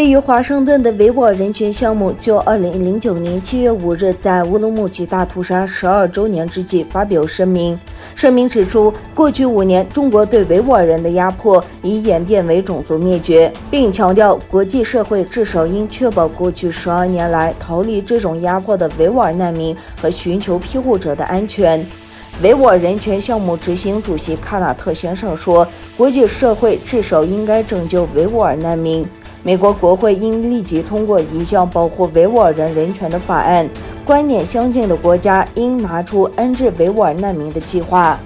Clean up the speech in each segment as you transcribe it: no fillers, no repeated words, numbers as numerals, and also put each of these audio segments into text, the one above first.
位于华盛顿的维吾尔人权项目就2009年7月5日在乌鲁木齐大屠杀12周年之际发表声明。声明指出，过去5年中国对维吾尔人的压迫已演变为种族灭绝，并强调国际社会至少应确保过去12年来逃离这种压迫的维吾尔难民和寻求庇护者的安全。维吾尔人权项目执行主席卡纳特先生说，国际社会至少应该拯救维吾尔难民。美国国会应立即通过一项保护维吾尔人人权的法案，观点相近的国家应拿出安置维吾尔难民的计划。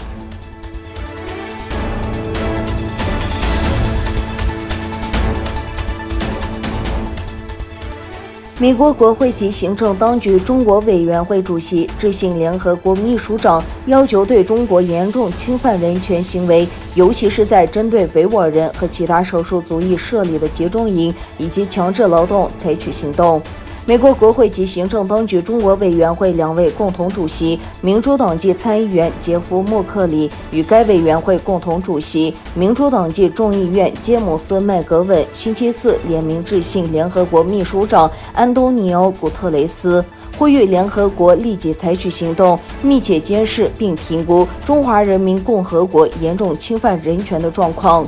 美国国会及行政当局中国委员会主席致信联合国秘书长，要求对中国严重侵犯人权行为，尤其是在针对维吾尔人和其他少数族裔设立的集中营以及强制劳动采取行动。美国国会及行政当局中国委员会2位共同主席，民主党籍参议员杰夫·默克里与该委员会共同主席民主党籍众议院詹姆斯·麦格文星期四联名致信联合国秘书长安东尼奥·古特雷斯，呼吁联合国立即采取行动，密切监视并评估中华人民共和国严重侵犯人权的状况。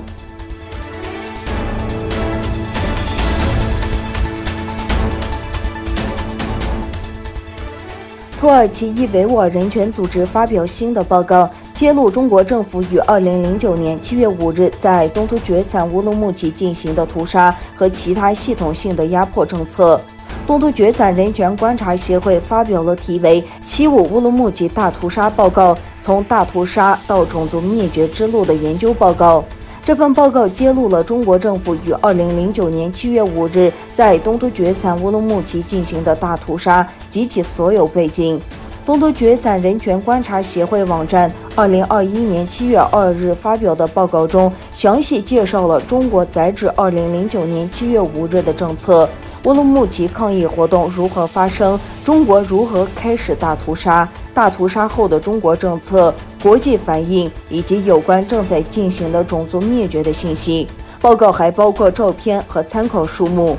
土耳其一维吾尔人权组织发表新的报告，揭露中国政府于2009年7月5日在东突厥散乌鲁木齐进行的屠杀和其他系统性的压迫政策。东突厥散人权观察协会发表了题为《75乌鲁木齐大屠杀报告：从大屠杀到种族灭绝之路》的研究报告。这份报告揭露了中国政府于2009年7月5日在东突厥散乌鲁木齐进行的大屠杀及其所有背景。东突厥散人权观察协会网站2021年7月2日发表的报告中，详细介绍了中国载至2009年7月5日的政策，乌鲁木齐抗议活动如何发生，中国如何开始大屠杀，大屠杀后的中国政策、国际反应以及有关正在进行的种族灭绝的信息。报告还包括照片和参考书目。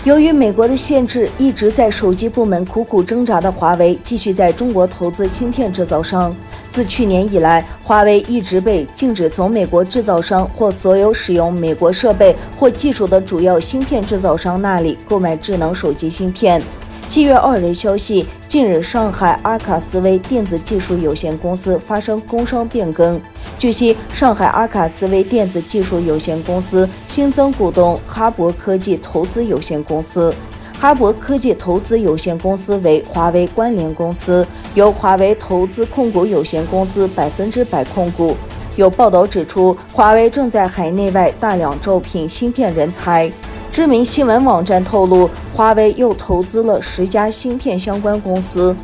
由于美国的限制，一直在手机部门苦苦挣扎的华为继续在中国投资芯片制造商。自去年以来，华为一直被禁止从美国制造商或所有使用美国设备或技术的主要芯片制造商那里购买智能手机芯片。7月2日消息，近日上海阿卡斯威电子技术有限公司发生工商变更。据悉，上海阿卡斯威电子技术有限公司新增股东哈勃科技投资有限公司。哈勃科技投资有限公司为华为关联公司，由华为投资控股有限公司100%控股。有报道指出，华为正在海内外大量招聘芯片人才。知名新闻网站透露，华为又投资了10家芯片相关公司。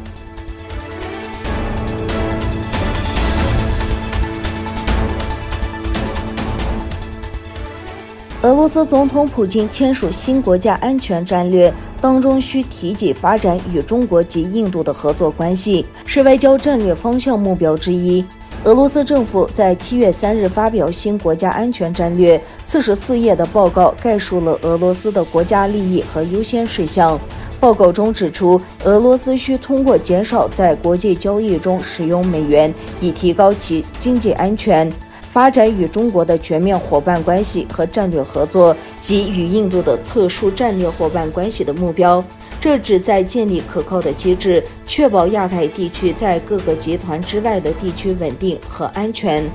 俄罗斯总统普京签署新国家安全战略，当中需提及发展与中国及印度的合作关系，是外交战略方向目标之一。俄罗斯政府在7月3日发表新国家安全战略，44页的报告概述了俄罗斯的国家利益和优先事项。报告中指出，俄罗斯需通过减少在国际交易中使用美元，以提高其经济安全，发展与中国的全面伙伴关系和战略合作及与印度的特殊战略伙伴关系的目标。这旨在建立可靠的机制，确保亚太地区在各个集团之外的地区稳定和安全。